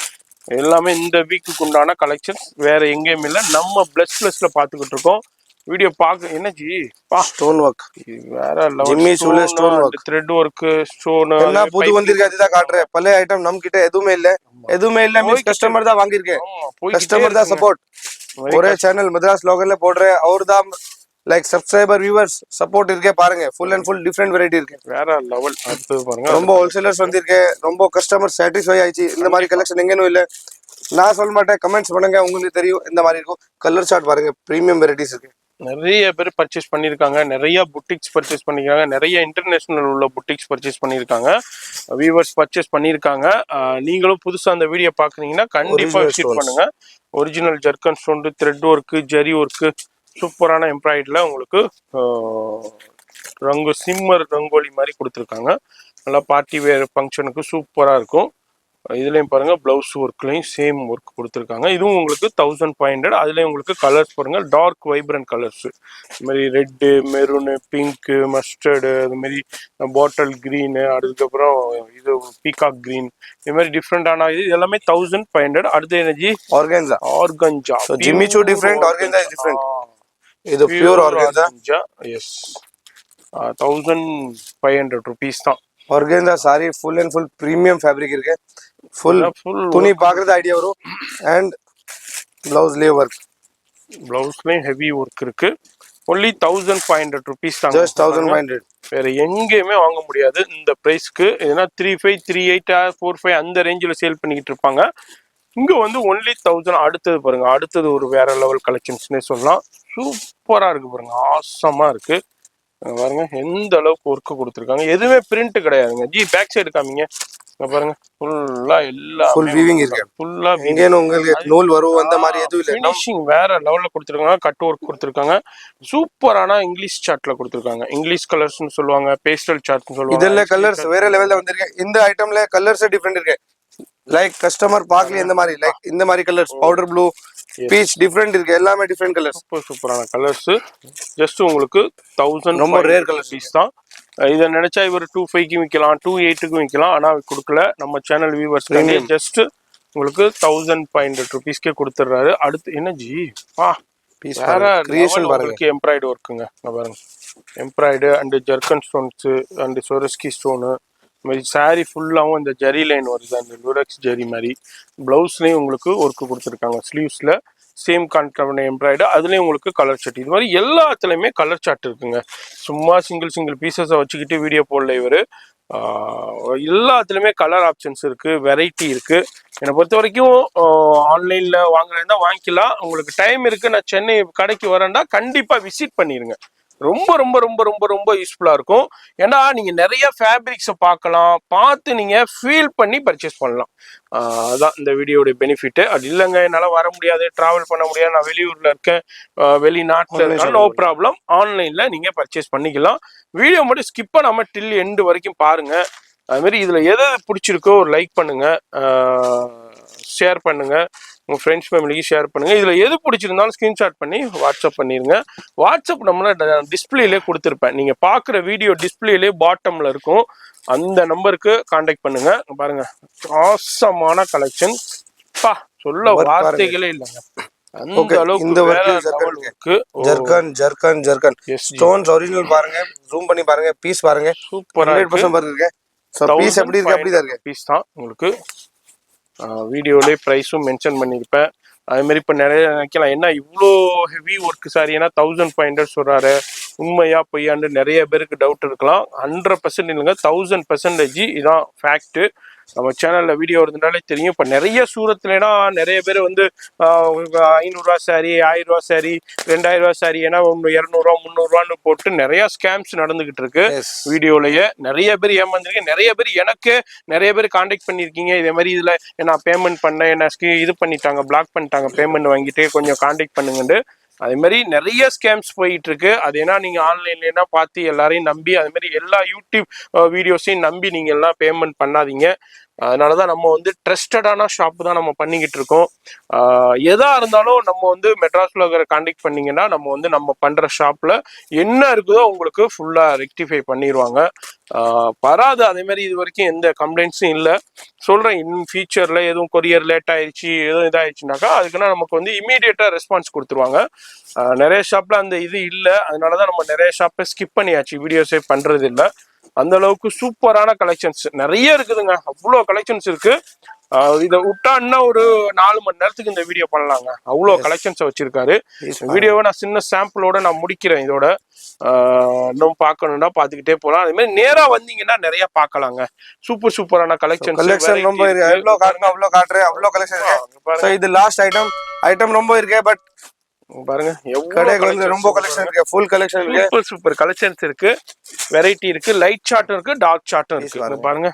எல்லாமே இந்த வீக்குக்கு உண்டான கலெக்ஷன்ஸ் வேற எங்கேயும் இல்லை. நம்ம பிளஸ்ல பார்த்துக்கிட்டு இருக்கோம். வீடியோ பார்க்க என்னஜி ஸ்டோன் ஒர்க் வேற ஜிம்மி சூல stone work, thread work, stone என்ன புது வந்திருக்கு அதுதான் காட்டுறேன். பழைய ஐட்டம் நம்ம கிட்ட எதுவுமே இல்ல மீன்ஸ் கஸ்டமர் தான் வாங்கியிருக்கேன். கஸ்டமர் தான் சப்போர்ட். ஒரே சேனல் மദ്രാஸ் லோகல்ல போடுறேன், அவர் தான் லைக் சப்ஸ்கிரைபர் வியூவர்ஸ் சப்போர்ட் இருக்கே பாருங்க. Full and full different variety இருக்கு, வேற லெவல். அடுத்து பாருங்க, ரொம்ப ஹோல்சேலர்ஸ் வந்திருக்கு, ரொம்ப கஸ்டமர் சாட்டிஸ்ஃபை ஆயிடுச்சு. இந்த மாதிரி கலெக்ஷன் எங்கேயும் இல்ல. நான் சொல்ல மாட்டேன், கமெண்ட்ஸ் பண்ணுங்க, உங்களுக்கு தெரியும் இந்த மாதிரி இருக்கும். கலர் சார்ட் பாருங்க, பிரீமியம் வெரைட்டிஸ் இருக்கு. நிறைய பேர் பர்ச்சேஸ் பண்ணியிருக்காங்க, நிறைய புட்டிக்ஸ் பர்ச்சேஸ் பண்ணியிருக்காங்க, நிறைய இன்டர்நேஷனல் உள்ள புட்டிக்ஸ் பர்ச்சேஸ் பண்ணியிருக்காங்க, வியூவர்ஸ் பர்ச்சேஸ் பண்ணியிருக்காங்க. நீங்களும் புதுசாக அந்த வீடியோ பார்க்குறீங்கன்னா கண்டிப்பாக விசிட் பண்ணுங்க. Original zircon stone, thread work, zari work, சூப்பரான எம்ப்ராய்டரியில் உங்களுக்கு சிம்மர் ரங்கோலி மாதிரி கொடுத்துருக்காங்க. நல்லா பார்ட்டி வேர் ஃபங்க்ஷனுக்கு சூப்பராக இருக்கும். இதுலேயும் பாருங்கள், ப்ளவுஸ் ஒர்க்லையும் சேம் ஒர்க் கொடுத்துருக்காங்க. இதுவும் உங்களுக்கு 1500. அதுலேயும் உங்களுக்கு கலர்ஸ் பாருங்கள், டார்க் வைப்ரண்ட் கலர்ஸு, இது மாதிரி ரெட்டு, மெரூனு, பிங்க்கு, மஸ்டர்டு, அதுமாரி பாட்டில் க்ரீனு, அதுக்கப்புறம் இது பீகாக் க்ரீன், இது மாதிரி டிஃப்ரெண்டான இது எல்லாமே 1500. அடுத்த எனர்ஜி ஆர்கன்ஜா ஜிம்மி சூ டிஃபரெண்ட், ஆர்கன்ஜா இஸ் டிஃபரெண்ட். இது பியூர் ஆர்கன்ஜா. எஸ் 1500 ருபீஸ் தான். Organza sorry full and full premium fabric இருக்கு. ஃபுல் துணி பார்க்கறது ஐடியா வரும். அண்ட் பிளவுஸ்லயே ஒர்க், பிளவுஸ்லயும் ஹெவி ஒர்க் இருக்கு. ஒன்லி 1500 ருபீஸ் தான். ஜஸ்ட் 1500. வேற எங்கேயுமே வாங்க முடியாது இந்த பிரைஸ்க்கு. ஏன்னா 35, 38, 45 அந்த ரேஞ்சில் சேல் பண்ணிக்கிட்டு இருப்பாங்க. இங்க வந்து ஒன்லி 1000. அடுத்தது பாருங்க, அடுத்தது ஒரு வேற லெவல் கலெக்ஷன்ஸ்னே சொல்லலாம். சூப்பரா இருக்கு பாருங்க, ஆசமா இருக்கு பாருங்க. எந்த அளவுக்கு ஒர்க் கொடுத்துருக்காங்க, எதுவுமே பிரிண்ட் கிடையாதுங்க. ஜி பேக் சைடு காமிங்க பாருங்க, ஃபுல்லா எல்லாம் ஃபுல் வீவிங் இருக்கு. ஃபுல்லா இங்கேயும் உங்களுக்கு நூல் வரும் அந்த மாதிரி எதுவும் இல்லை. ஃபினிஷிங் வேற லெவல்ல கொடுத்துருக்காங்க. கட் ஒர்க் கொடுத்துருக்காங்க. சூப்பரான இங்கிலீஷ் சார்ட்ல கொடுத்துருக்காங்க. இங்கிலீஷ் கலர்ஸ்னு சொல்லுவாங்க, பேஸ்டல் சார்ட்னு சொல்லுவாங்க. இதெல்லாம் கலர்ஸ் வேற லெவல்ல வந்திருக்கு. இந்த ஐட்டம்ல கலர்ஸ் டிஃபரெண்ட் இருக்கு. லைக் கஸ்டமர் பார்க்கல இந்த மாதிரி, லைக் இந்த மாதிரி colours, powder blue, beach different இருக்கு. எல்லாமே டிஃபரெண்ட் கலர்ஸ், சூப்பரான கலர்ஸ். ஜஸ்ட் உங்களுக்கு 1000 ரொம்ப ரேர் கலர் பீஸ் தான். இதை நினைச்சா இவர் 25க்கு விற்கலாம், 28க்கு விற்கலாம். ஆனா கொடுக்கல. நம்ம சேனல் வியூவர்ஸ் ஜஸ்ட் உங்களுக்கு 1500 ருபீஸ்க்கே கொடுத்துட்றாரு. அடுத்து என்ன ஜி வேற கிரியேஷன் பாருங்க, எம்ப்ராய்டு ஒர்க்குங்க பாருங்க. எம்ப்ராய்டு and zircon stones and Swarovski stone மாதிரி சாரி ஃபுல்லாகவும் இந்த ஜரி லைன் வருது, அந்த லுரக்ஸ் ஜரி மாதிரி. ப்ளவுஸ்லேயும் உங்களுக்கு ஒர்க்கு கொடுத்துருக்காங்க. ஸ்லீவ்ஸில் சேம் கான்ட்ராக்ட் எம்ப்ராய்டு, அதுலேயும் உங்களுக்கு கலர் சார்ட். இது மாதிரி எல்லாத்துலேயுமே கலர் சார்ட் இருக்குங்க. சும்மா சிங்கிள் பீசஸை வச்சுக்கிட்டு வீடியோ போடல இவர். எல்லாத்துலேயுமே கலர் ஆப்ஷன்ஸ் இருக்குது, வெரைட்டி இருக்குது. என்னை பொறுத்த வரைக்கும் ஆன்லைனில் வாங்குறதா வாங்கிக்கலாம். உங்களுக்கு டைம் இருக்குது, நான் சென்னை கடைக்கு வரேன்டா கண்டிப்பாக விசிட் பண்ணிடுங்க. ரொம்ப ரொம்ப ரொம்ப ரொம்ப ரொம்ப யூஸ்ஃபுல்லாக இருக்கும். ஏன்னா நீங்கள் நிறைய ஃபேப்ரிக்ஸை பார்த்து நீங்கள் ஃபீல் பண்ணி பர்ச்சேஸ் பண்ணலாம். அதான் இந்த வீடியோடைய பெனிஃபிட்டு. அது இல்லைங்க என்னால் வர முடியாது, ட்ராவல் பண்ண முடியாது, நான் வெளியூரில் இருக்கேன், வெளிநாட்டில் இருக்கேன், நோ ப்ராப்ளம். ஆன்லைனில் நீங்கள் பர்ச்சேஸ் பண்ணிக்கலாம். வீடியோ மட்டும் ஸ்கிப் பண்ணாமல் டில் எண்டு வரைக்கும் பாருங்கள். அதுமாரி இதில் எது பிடிச்சிருக்கோ ஒரு லைக் பண்ணுங்கள், ஷேர் பண்ணுங்கள், உங்கள் ஃப்ரெண்ட்ஸ் ஃபேமிலிக்கு ஷேர் பண்ணுங்கள். இதில் எது பிடிச்சிருந்தாலும் ஸ்க்ரீன்ஷாட் பண்ணி வாட்ஸ்அப் பண்ணிடுங்க. வாட்ஸ்அப் நம்மள டிஸ்பிளேலே கொடுத்துருப்பேன். நீங்கள் பார்க்குற வீடியோ டிஸ்பிளேலே பாட்டமில் இருக்கும். அந்த நம்பருக்கு கான்டாக்ட் பண்ணுங்க. பாருங்க, ஆசமான கலெக்ஷன், சொல்ல வார்த்தைகளே இல்லைங்க. அந்த அளவுக்கு இந்த ஒர்க்கு ஜர்க்கன் ஸ்டோன்ஸ் ஒரிஜினல் பாருங்க, ஜூம் பண்ணி பாருங்க, பீஸ் பாருங்க, சூப்பரா 100% பாருங்க. சோ பீஸ் எப்படி இருக்கு அப்படி தான் இருக்கு. பீஸ் தான் உங்களுக்கு வீடியோலேயே ப்ரைஸும் மென்ஷன் பண்ணியிருப்பேன். அதே மாதிரி இப்போ நிறைய நினைக்கலாம், என்ன இவ்வளோ ஹெவி ஒர்க் சாரி, ஏன்னா 1500 சொல்கிறாரு, உண்மையா பொய்யான்னு நிறைய பேருக்கு டவுட் இருக்கலாம். 100% இல்லைங்க, 1000% இதான் ஃபேக்ட். நம்ம சேனல்ல வீடியோ இருந்தனாலே தெரியும். இப்போ நிறைய சூரத்துலனா நிறைய பேர் வந்து 500 சாரி, 1000 சாரி, 2000 சாரி, ஏன்னா 200 300 போட்டு நிறைய ஸ்கேம்ஸ் நடந்துகிட்டு இருக்கு. எஸ் வீடியோலயே நிறைய பேர் ஏமாந்துருக்கு. நிறைய பேர் எனக்கு நிறைய பேர் காண்டாக்ட் பண்ணியிருக்கீங்க. இதே மாதிரி இதுல நான் பேமெண்ட் பண்ணேன், என்ன இது பண்ணிட்டாங்க, பிளாக் பண்ணிட்டாங்க, பேமெண்ட் வாங்கிட்டு கொஞ்சம் காண்டாக்ட் பண்ணுங்கன்னு. அதே மாதிரி நிறைய ஸ்கேம்ஸ் போயிட்டு இருக்கு. அது ஏன்னா நீங்க ஆன்லைன்ல பார்த்து எல்லாரையும் நம்பி, அதே மாதிரி எல்லா யூடியூப் வீடியோஸையும் நம்பி நீங்க எல்லாம் பேமெண்ட் பண்ணாதீங்க. அதனாலதான் நம்ம வந்து ட்ரஸ்டடான ஷாப் தான் நம்ம பண்ணிக்கிட்டு இருக்கோம். எதா இருந்தாலும் நம்ம வந்து மெட்ராஸ்ல இருக்கிற காண்டாக்ட் பண்ணீங்கன்னா நம்ம வந்து நம்ம பண்ற ஷாப்ல என்ன இருக்குதோ உங்களுக்கு ஃபுல்லா ரெக்டிஃபை பண்ணிடுவாங்க. வராது. அதே மாதிரி இது வரைக்கும் எந்த கம்ப்ளைண்ட்ஸும் இல்லை. சொல்றேன், இன் ஃபியூச்சர்ல எதுவும் கொரியர் லேட் ஆயிடுச்சு, எதுவும் இதாயிடுச்சுனாக்கா அதுக்குன்னா நமக்கு வந்து இமீடியட்டா ரெஸ்பான்ஸ் கொடுத்துருவாங்க. நிறைய ஷாப்ல அந்த இது இல்லை. அதனாலதான் நம்ம நிறைய ஷாப்பை ஸ்கிப் பண்ணியாச்சு, வீடியோஸே பண்றது இல்லை. அந்த அளவுக்கு சூப்பரான கலெக்ஷன்ஸ் நிறைய இருக்குதுங்க. அவ்வளோ கலெக்ஷன்ஸ் இருக்கு. இதை விட்டா இன்னும் ஒரு 4 மணி நேரத்துக்கு இந்த வீடியோ பண்ணலாங்க. அவ்வளோ கலெக்ஷன்ஸை வச்சிருக்காரு. வீடியோவை நான் சின்ன சாம்பிளோட நான் முடிக்கிறேன். இதோட இன்னும் பார்க்கணும்னா பார்த்துக்கிட்டே போகலாம். அதே மாதிரி நேரா வந்தீங்கன்னா நிறைய பார்க்கலாங்க. சூப்பர் சூப்பரான கலெக்ஷன் ரொம்ப எவ்வளோ காட்டுங்க அவ்வளோ காட்டுறேன். அவ்வளோ கலெக்ஷன் இருக்கு. இது லாஸ்ட் ஐட்டம் ரொம்ப இருக்கு. பட் பாருங்க கடைக்கு வந்து ரொம்ப கலெக்ஷன் இருக்கு. ஃபுல் கலெக்ஷன் இருக்கு. சூப்பர் சூப்பர் கலெக்ஷன்ஸ் இருக்கு. வெரைட்டி இருக்கு. லைட் சார்ட்டும் இருக்கு, டார்க் சார்ட்டும் இருக்கு. பாருங்க,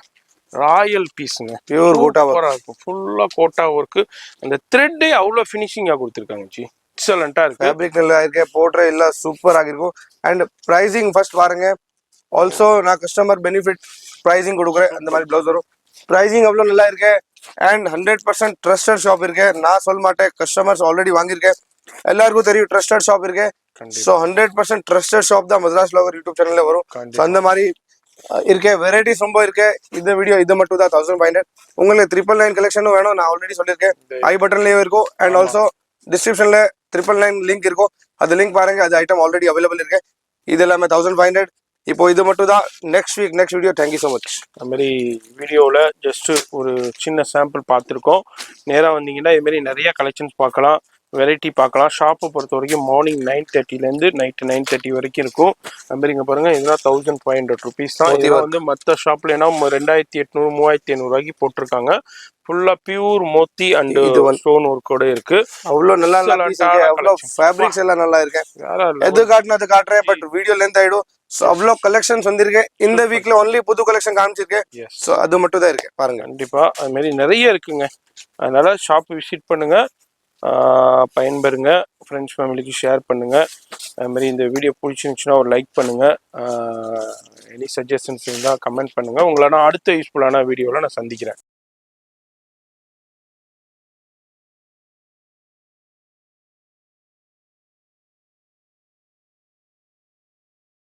ராயல் பீஸ்ங்க, பியூர் கோட்டா இருக்கும். ஃபுல்லா கோட்டா ஒர்க். அந்த த்ரெட்டே அவ்வளவு ஃபினிஷிங்கா கொடுத்துருக்காங்க. ஜி எக்ஸலண்டா இருக்கு. ஃபேப்ரிக் நல்லா இருக்கு. போட்ற எல்லாம் சூப்பர் ஆகிருக்கும். அண்ட் பிரைசிங் ஃபர்ஸ்ட் பாருங்க. ஆல்சோ நான் கஸ்டமர் பெனிஃபிட் பிரைசிங் கொடுக்குறேன். அந்த மாதிரி பிளவுஸ் வரும். பிரைசிங் அவ்வளோ நல்லா இருக்கு. அண்ட் 100% ட்ரஸ்டட் ஷாப் இருக்கு. நான் சொல்ல மாட்டேன், கஸ்டமர்ஸ் ஆல்ரெடி வாங்கியிருக்கேன். எல்லாருக்கும் தெரியும் ட்ரஸ்டட் ஷாப் இருக்கு. ஸோ 100% ட்ரஸ்டட் ஷாப் தான் மதராஸ் வ்ளாகர் யூடியூப் சேனல்ல வரும். ஸோ அந்த மாதிரி இருக்கு. வெரைட்டிஸ் ரொம்ப இருக்கு. இந்த வீடியோ இது மட்டும் தான் 1500. உங்களுக்கு 999 கலெக்ஷனும் வேணும், நான் ஆல்ரெடி சொல்லியிருக்கேன். ஐ பட்டன்லயும் இருக்கும். அண்ட் ஆல்சோ டிஸ்கிரிப்ஷன்ல 999 லிங்க் இருக்கும். அது லிங்க் பாருங்க. அது ஐட்டம் ஆல்ரெடி அவைலபிள் இருக்கு. இது எல்லாமே 1500. இப்போ இது மட்டும் தான். Next video. Thank you so much. அது மாதிரி வீடியோவில் ஜஸ்ட் ஒரு சின்ன சாம்பிள் பார்த்துருக்கோம். நேராக வந்தீங்கன்னா இதுமாரி நிறைய கலெக்ஷன்ஸ் பார்க்கலாம், வெரைட்டி பார்க்கலாம். ஷாப்பை பொறுத்த வரைக்கும் மார்னிங் 9:30 நைட்டு 9:30 வரைக்கும் இருக்கும். அது மாதிரி இங்கே பாருங்கள், இதெல்லாம் 1500 ருபீஸ் தான். இதெல்லாம் வந்து மற்ற ஷாப்ல ஏன்னா 2800 3500 ரூபாய்க்கு போட்டிருக்காங்க. ஃபுல்லா பியூர் மோத்தி அண்ட் ஸ்டோன் ஒர்க்கோட இருக்கு. அவ்வளோ நல்லா அவ்வளோ ஃபேப்ரிக்ஸ் எல்லாம் நல்லா இருக்கு. எது காட்டுனா அது காட்டுறேன். பட் வீடியோ லென்த் ஆயிடும். ஸோ அவ்வளோ கலெக்ஷன்ஸ் வந்திருக்கு. இந்த வீக்ல ஒன்லி புது கலெக்ஷன் காமிச்சிருக்கேன். ஸோ அது மட்டும் தான் இருக்கு பாருங்க. கண்டிப்பா அது மாதிரி நிறைய இருக்குங்க. அதனால ஷாப் விசிட் பண்ணுங்க, பயன்பெறுங்க, ஃப்ரெண்ட்ஸ் ஃபேமிலிக்கு ஷேர் பண்ணுங்க. அது மாதிரி இந்த வீடியோ பிடிச்சிருந்துச்சுன்னா ஒரு லைக் பண்ணுங்க. எனி சஜஷன்ஸ் இருந்தால் கமெண்ட் பண்ணுங்க. உங்களை நான் அடுத்த யூஸ்ஃபுல்லான வீடியோவில் நான் சந்திக்கிறேன்.